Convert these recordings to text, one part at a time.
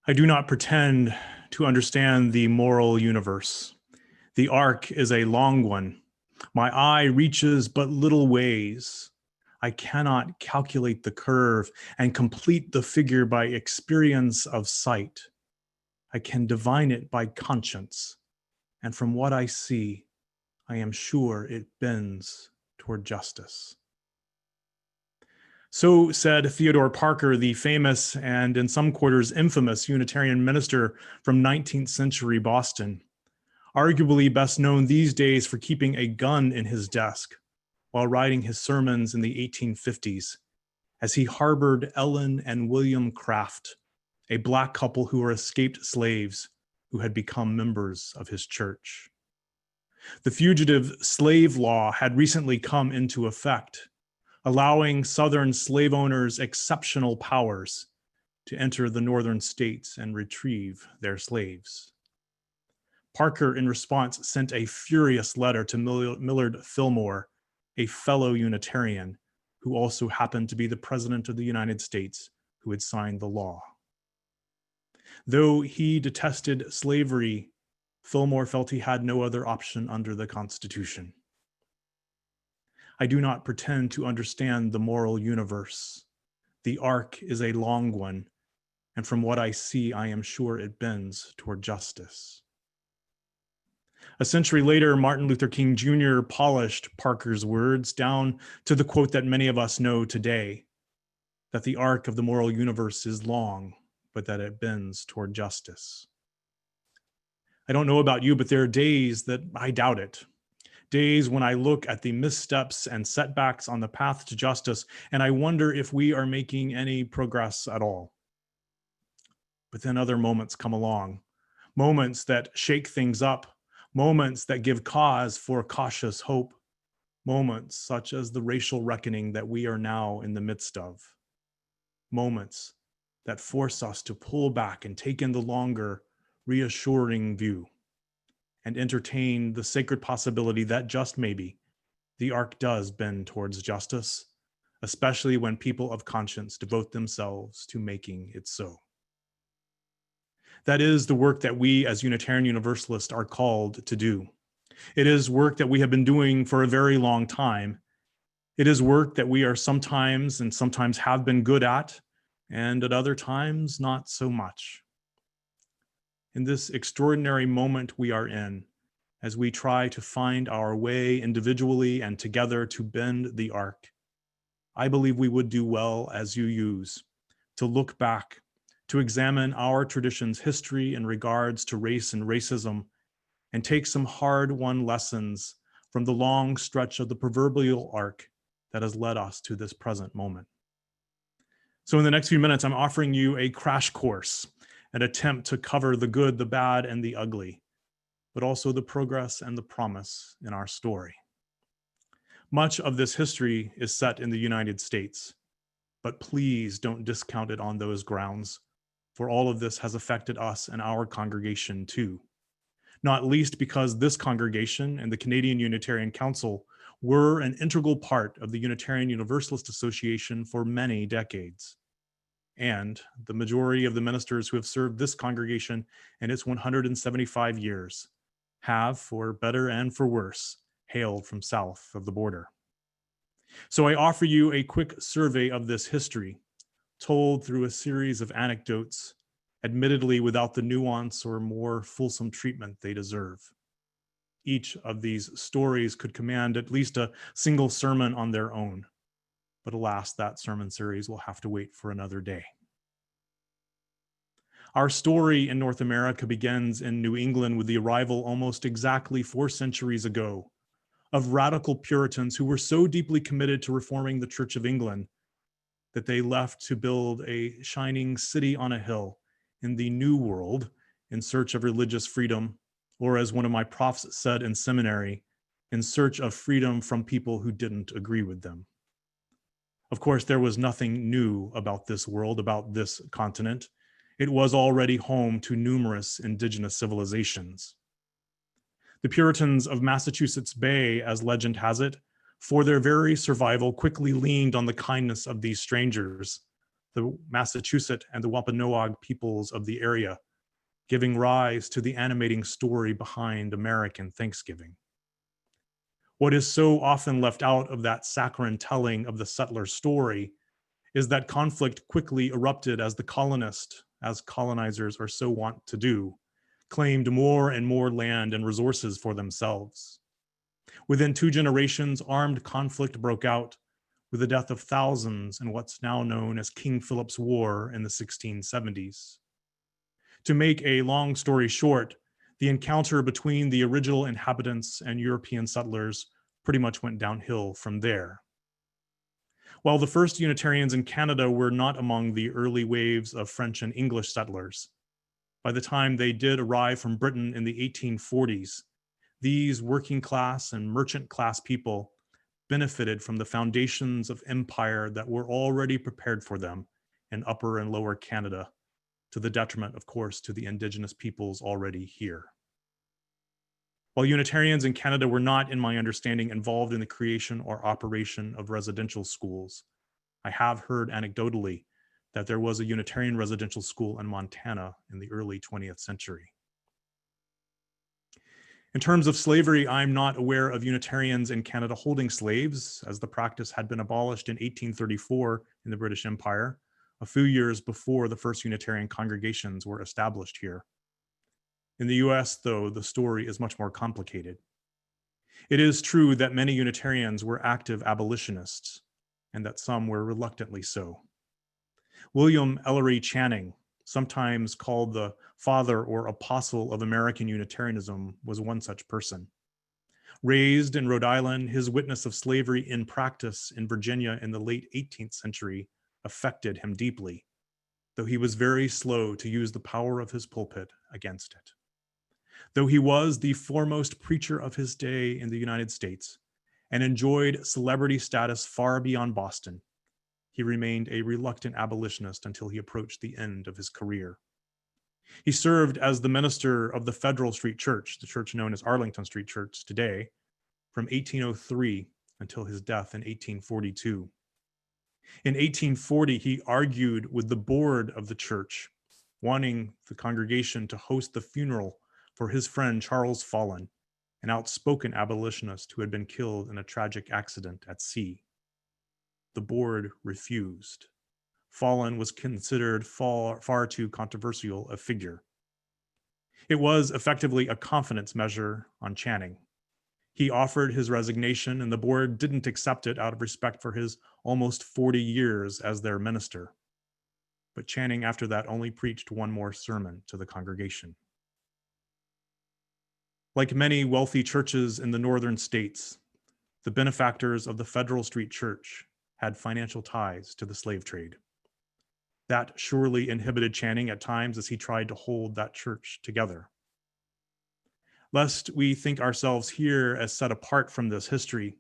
I do not pretend to understand the moral universe. The arc is a long one. My eye reaches but little ways. I cannot calculate the curve and complete the figure by experience of sight. I can divine it by conscience, and from what I see, I am sure it bends toward justice. So said Theodore Parker, the famous and in some quarters infamous Unitarian minister from 19th century Boston, arguably best known these days for keeping a gun in his desk while writing his sermons in the 1850s, as he harbored Ellen and William Craft, a Black couple who were escaped slaves who had become members of his church. The fugitive slave law had recently come into effect, allowing Southern slave owners exceptional powers to enter the northern states and retrieve their slaves. Parker, in response, sent a furious letter to Millard Fillmore, a fellow Unitarian, who also happened to be the President of the United States, who had signed the law. Though he detested slavery, Fillmore felt he had no other option under the Constitution. I do not pretend to understand the moral universe. The arc is a long one, and from what I see, I am sure it bends toward justice. A century later, Martin Luther King Jr. polished Parker's words down to the quote that many of us know today, that the arc of the moral universe is long, but that it bends toward justice. I don't know about you, but there are days that I doubt it. Days when I look at the missteps and setbacks on the path to justice, and I wonder if we are making any progress at all. But then other moments come along, moments that shake things up, moments that give cause for cautious hope, moments such as the racial reckoning that we are now in the midst of, moments that force us to pull back and take in the longer, reassuring view and entertain the sacred possibility that just maybe the arc does bend towards justice, especially when people of conscience devote themselves to making it so. That is the work that we as Unitarian Universalists are called to do. It is work that we have been doing for a very long time. It is work that we are sometimes and sometimes have been good at, and at other times not so much. In this extraordinary moment we are in, as we try to find our way individually and together to bend the arc, I believe we would do well, as you use, to look back, to examine our tradition's history in regards to race and racism, and take some hard-won lessons from the long stretch of the proverbial arc that has led us to this present moment. So in the next few minutes, I'm offering you a crash course, an attempt to cover the good, the bad, and the ugly, but also the progress and the promise in our story. Much of this history is set in the United States, but please don't discount it on those grounds, for all of this has affected us and our congregation too, not least because this congregation and the Canadian Unitarian Council were an integral part of the Unitarian Universalist Association for many decades. And the majority of the ministers who have served this congregation in its 175 years have, for better and for worse, hailed from south of the border. So I offer you a quick survey of this history, told through a series of anecdotes, admittedly without the nuance or more fulsome treatment they deserve. Each of these stories could command at least a single sermon on their own, but alas, that sermon series will have to wait for another day. Our story in North America begins in New England with the arrival almost exactly 4 centuries ago of radical Puritans who were so deeply committed to reforming the Church of England that they left to build a shining city on a hill in the New World in search of religious freedom, or as one of my profs said in seminary, in search of freedom from people who didn't agree with them. Of course, there was nothing new about this world, about this continent. It was already home to numerous indigenous civilizations. The Puritans of Massachusetts Bay, as legend has it, for their very survival, quickly leaned on the kindness of these strangers, the Massachusetts and the Wampanoag peoples of the area, giving rise to the animating story behind American Thanksgiving. What is so often left out of that saccharine telling of the settler story is that conflict quickly erupted as the colonists, as colonizers are so wont to do, claimed more and more land and resources for themselves. Within 2 generations, armed conflict broke out with the death of thousands in what's now known as King Philip's War in the 1670s. To make a long story short, the encounter between the original inhabitants and European settlers pretty much went downhill from there. While the first Unitarians in Canada were not among the early waves of French and English settlers, by the time they did arrive from Britain in the 1840s, these working class and merchant class people benefited from the foundations of empire that were already prepared for them in Upper and Lower Canada, to the detriment, of course, to the Indigenous peoples already here. While Unitarians in Canada were not, in my understanding, involved in the creation or operation of residential schools, I have heard anecdotally that there was a Unitarian residential school in Montana in the early 20th century. In terms of slavery, I'm not aware of Unitarians in Canada holding slaves, as the practice had been abolished in 1834 in the British Empire, a few years before the first Unitarian congregations were established here. In the US, though, the story is much more complicated. It is true that many Unitarians were active abolitionists, and that some were reluctantly so. William Ellery Channing, sometimes called the father or apostle of American Unitarianism, was one such person. Raised in Rhode Island, his witness of slavery in practice in Virginia in the late 18th century affected him deeply, though he was very slow to use the power of his pulpit against it. Though he was the foremost preacher of his day in the United States and enjoyed celebrity status far beyond Boston, he remained a reluctant abolitionist until he approached the end of his career. He served as the minister of the Federal Street Church, the church known as Arlington Street Church today, from 1803 until his death in 1842. In 1840, he argued with the board of the church, wanting the congregation to host the funeral for his friend Charles Follen, an outspoken abolitionist who had been killed in a tragic accident at sea. The board refused. Follen was considered far too controversial a figure. It was effectively a confidence measure on Channing. He offered his resignation, and the board didn't accept it out of respect for his almost 40 years as their minister. But Channing, after that, only preached one more sermon to the congregation. Like many wealthy churches in the northern states, the benefactors of the Federal Street Church had financial ties to the slave trade. That surely inhibited Channing at times as he tried to hold that church together. Lest we think ourselves here as set apart from this history,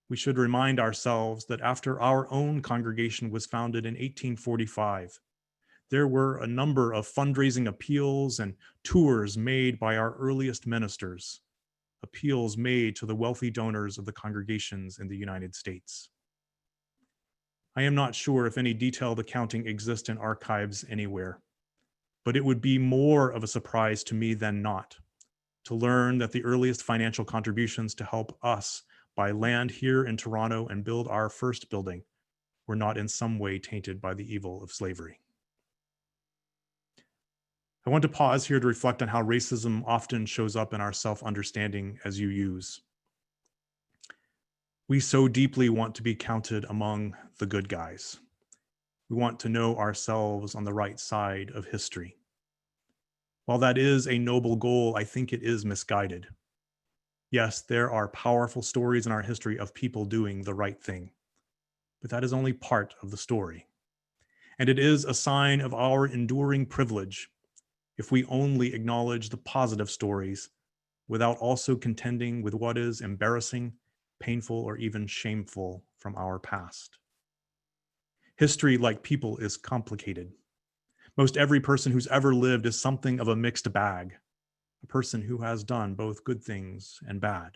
we should remind ourselves that after our own congregation was founded in 1845, there were a number of fundraising appeals and tours made by our earliest ministers, appeals made to the wealthy donors of the congregations in the United States. I am not sure if any detailed accounting exists in archives anywhere, but it would be more of a surprise to me than not to learn that the earliest financial contributions to help us buy land here in Toronto and build our first building were not in some way tainted by the evil of slavery. I want to pause here to reflect on how racism often shows up in our self-understanding as UUs. We so deeply want to be counted among the good guys. We want to know ourselves on the right side of history. While that is a noble goal, I think it is misguided. Yes, there are powerful stories in our history of people doing the right thing, but that is only part of the story. And it is a sign of our enduring privilege if we only acknowledge the positive stories without also contending with what is embarrassing, painful, or even shameful from our past. History, like people, is complicated. Most every person who's ever lived is something of a mixed bag, a person who has done both good things and bad.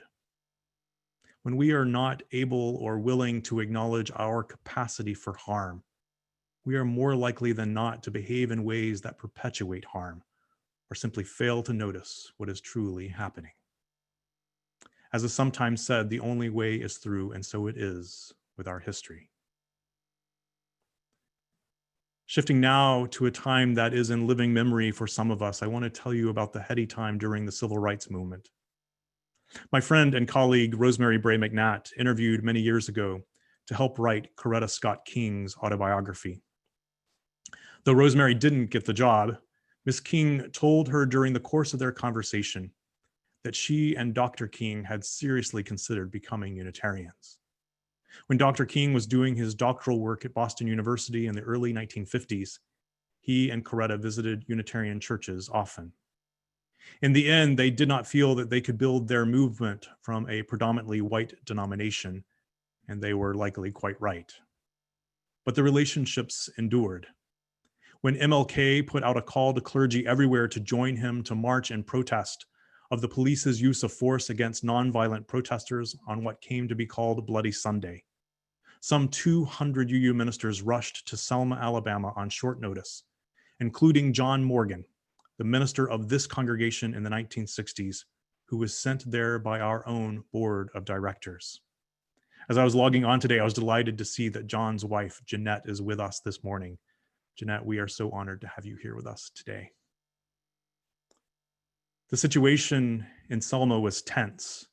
When we are not able or willing to acknowledge our capacity for harm, we are more likely than not to behave in ways that perpetuate harm or simply fail to notice what is truly happening. As is sometimes said, the only way is through, and so it is with our history. Shifting now to a time that is in living memory for some of us, I want to tell you about the heady time during the Civil Rights Movement. My friend and colleague, Rosemary Bray McNatt, interviewed many years ago to help write Coretta Scott King's autobiography. Though Rosemary didn't get the job, Miss King told her during the course of their conversation that she and Dr. King had seriously considered becoming Unitarians. When Dr. King was doing his doctoral work at Boston University in the early 1950s, he and Coretta visited Unitarian churches often. In the end, they did not feel that they could build their movement from a predominantly white denomination, and they were likely quite right. But the relationships endured. When MLK put out a call to clergy everywhere to join him to march in protest of the police's use of force against nonviolent protesters on what came to be called Bloody Sunday, some 200 UU ministers rushed to Selma, Alabama on short notice, including John Morgan, the minister of this congregation in the 1960s, who was sent there by our own board of directors. As I was logging on today, I was delighted to see that John's wife, Jeanette, is with us this morning. Jeanette, we are so honored to have you here with us today. The situation in Selma was tense,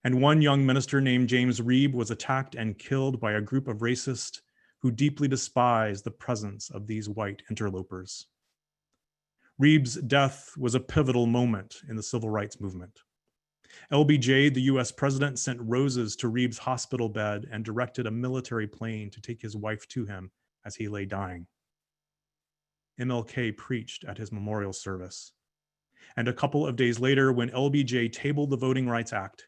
and one young minister named James Reeb was attacked and killed by a group of racists who deeply despised the presence of these white interlopers. Reeb's death was a pivotal moment in the civil rights movement. LBJ, the US president, sent roses to Reeb's hospital bed and directed a military plane to take his wife to him as he lay dying. MLK preached at his memorial service. And a couple of days later, when LBJ tabled the Voting Rights Act,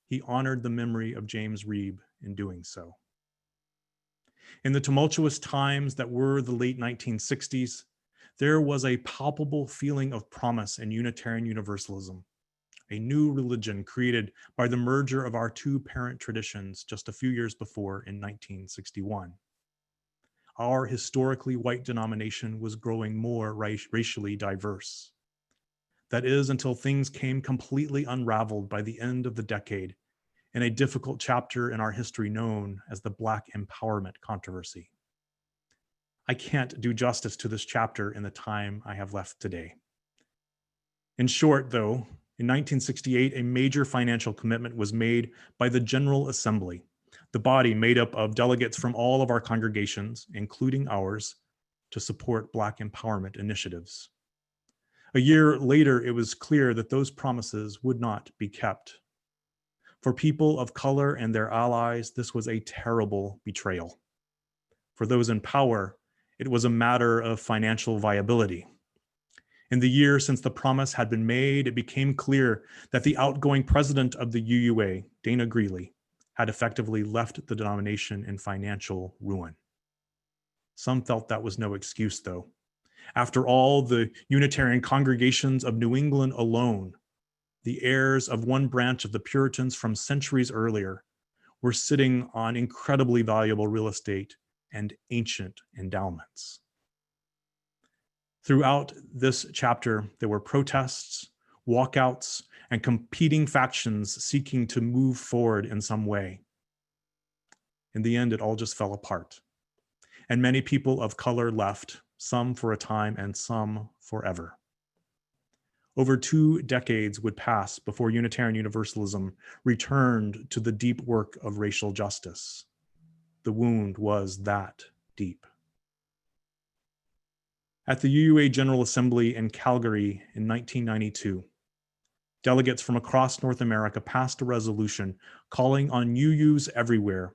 he honored the memory of James Reeb in doing so. In the tumultuous times that were the late 1960s, there was a palpable feeling of promise in Unitarian Universalism, a new religion created by the merger of our two parent traditions just a few years before in 1961. Our historically white denomination was growing more racially diverse. That is, until things came completely unraveled by the end of the decade in a difficult chapter in our history known as the Black Empowerment Controversy. I can't do justice to this chapter in the time I have left today. In short, though, in 1968, a major financial commitment was made by the General Assembly, the body made up of delegates from all of our congregations, including ours, to support Black empowerment initiatives. A year later, it was clear that those promises would not be kept. For people of color and their allies, this was a terrible betrayal. For those in power, it was a matter of financial viability. In the year since the promise had been made, it became clear that the outgoing president of the UUA, Dana Greeley, had effectively left the denomination in financial ruin. Some felt that was no excuse, though. After all, the Unitarian congregations of New England alone, the heirs of one branch of the Puritans from centuries earlier, were sitting on incredibly valuable real estate and ancient endowments. Throughout this chapter, there were protests, walkouts, and competing factions seeking to move forward in some way. In the end, it all just fell apart. And many people of color left, some for a time and some forever. Over 2 decades would pass before Unitarian Universalism returned to the deep work of racial justice. The wound was that deep. At the UUA General Assembly in Calgary in 1992, delegates from across North America passed a resolution calling on UUs everywhere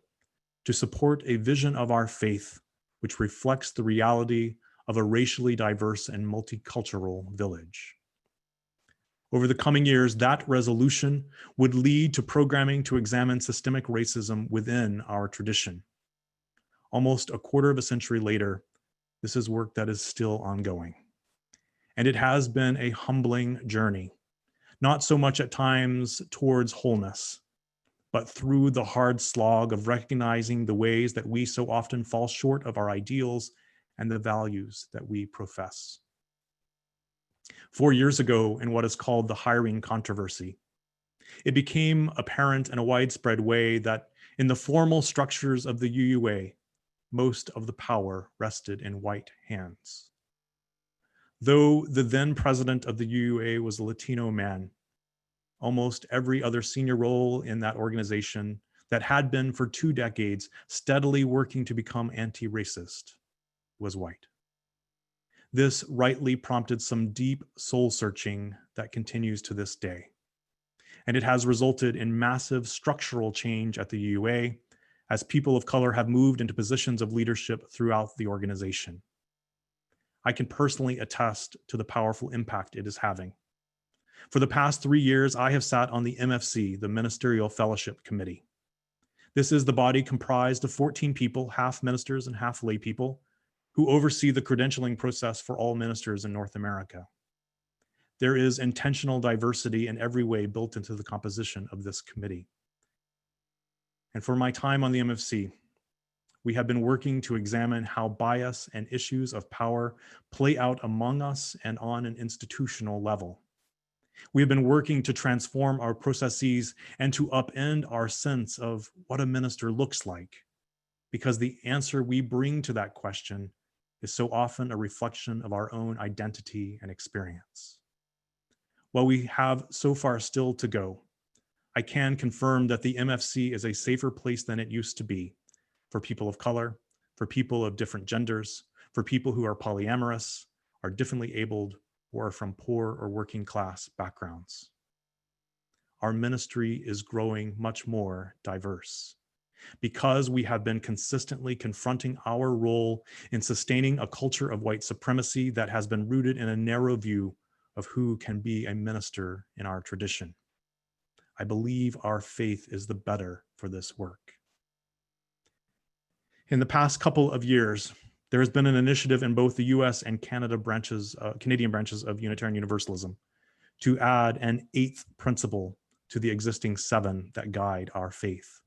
to support a vision of our faith which reflects the reality of a racially diverse and multicultural village. Over the coming years, that resolution would lead to programming to examine systemic racism within our tradition. Almost a quarter of a century later, this is work that is still ongoing. And it has been a humbling journey, not so much at times towards wholeness, but through the hard slog of recognizing the ways that we so often fall short of our ideals and the values that we profess. 4 years ago, in what is called the hiring controversy, it became apparent in a widespread way that in the formal structures of the UUA, most of the power rested in white hands. Though the then president of the UUA was a Latino man, almost every other senior role in that organization that had been for 2 decades steadily working to become anti-racist was white. This rightly prompted some deep soul searching that continues to this day. And it has resulted in massive structural change at the UUA as people of color have moved into positions of leadership throughout the organization. I can personally attest to the powerful impact it is having. For the past 3 years, I have sat on the MFC, the Ministerial Fellowship Committee. This is the body comprised of 14 people, half ministers and half lay people, who oversee the credentialing process for all ministers in North America. There is intentional diversity in every way built into the composition of this committee. And for my time on the MFC, we have been working to examine how bias and issues of power play out among us and on an institutional level. We have been working to transform our processes and to upend our sense of what a minister looks like, because the answer we bring to that question is so often a reflection of our own identity and experience. While we have so far still to go, I can confirm that the MFC is a safer place than it used to be for people of color, for people of different genders, for people who are polyamorous, are differently abled, or are from poor or working class backgrounds. Our ministry is growing much more diverse because we have been consistently confronting our role in sustaining a culture of white supremacy that has been rooted in a narrow view of who can be a minister in our tradition. I believe our faith is the better for this work. In the past couple of years, there has been an initiative in both the US and Canadian branches of Unitarian Universalism to add an 8th principle to the existing 7 that guide our faith.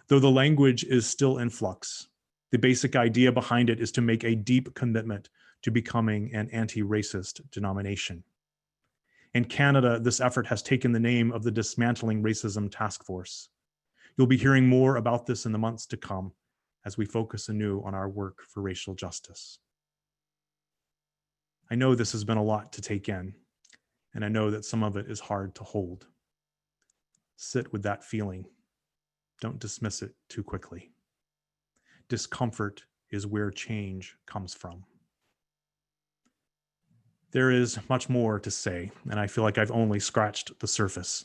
Though the language is still in flux, the basic idea behind it is to make a deep commitment to becoming an anti-racist denomination. In Canada, this effort has taken the name of the Dismantling Racism Task Force. You'll be hearing more about this in the months to come as we focus anew on our work for racial justice. I know this has been a lot to take in, and I know that some of it is hard to hold. Sit with that feeling. Don't dismiss it too quickly. Discomfort is where change comes from. There is much more to say, and I feel like I've only scratched the surface.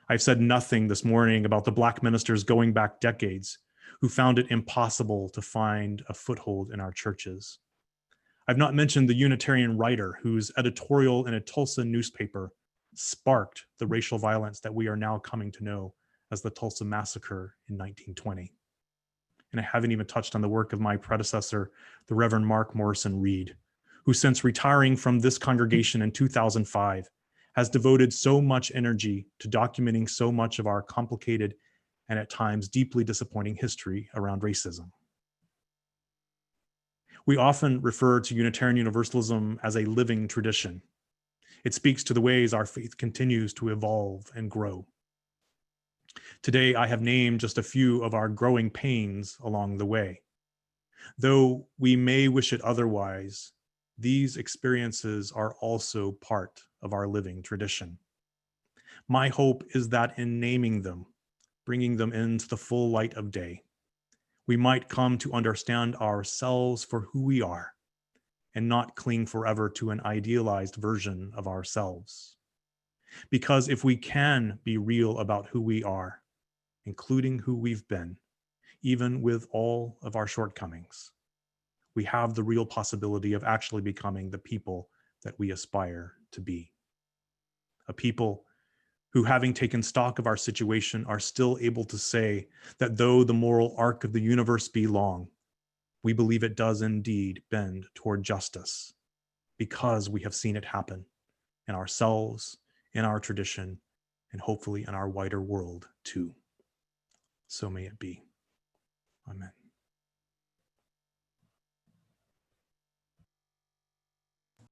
I've said nothing this morning about the Black ministers going back decades who found it impossible to find a foothold in our churches. I've not mentioned the Unitarian writer whose editorial in a Tulsa newspaper sparked the racial violence that we are now coming to know as the Tulsa Massacre in 1920. And I haven't even touched on the work of my predecessor, the Reverend Mark Morrison Reed, who since retiring from this congregation in 2005 has devoted so much energy to documenting so much of our complicated and at times deeply disappointing history around racism. We often refer to Unitarian Universalism as a living tradition. It speaks to the ways our faith continues to evolve and grow. Today, I have named just a few of our growing pains along the way. Though we may wish it otherwise, these experiences are also part of our living tradition. My hope is that in naming them, bringing them into the full light of day, we might come to understand ourselves for who we are and not cling forever to an idealized version of ourselves. Because if we can be real about who we are, including who we've been, even with all of our shortcomings, we have the real possibility of actually becoming the people that we aspire to be. A people who, having taken stock of our situation, are still able to say that though the moral arc of the universe be long, we believe it does indeed bend toward justice, because we have seen it happen in ourselves, in our tradition, and hopefully in our wider world too. so may it be. Amen.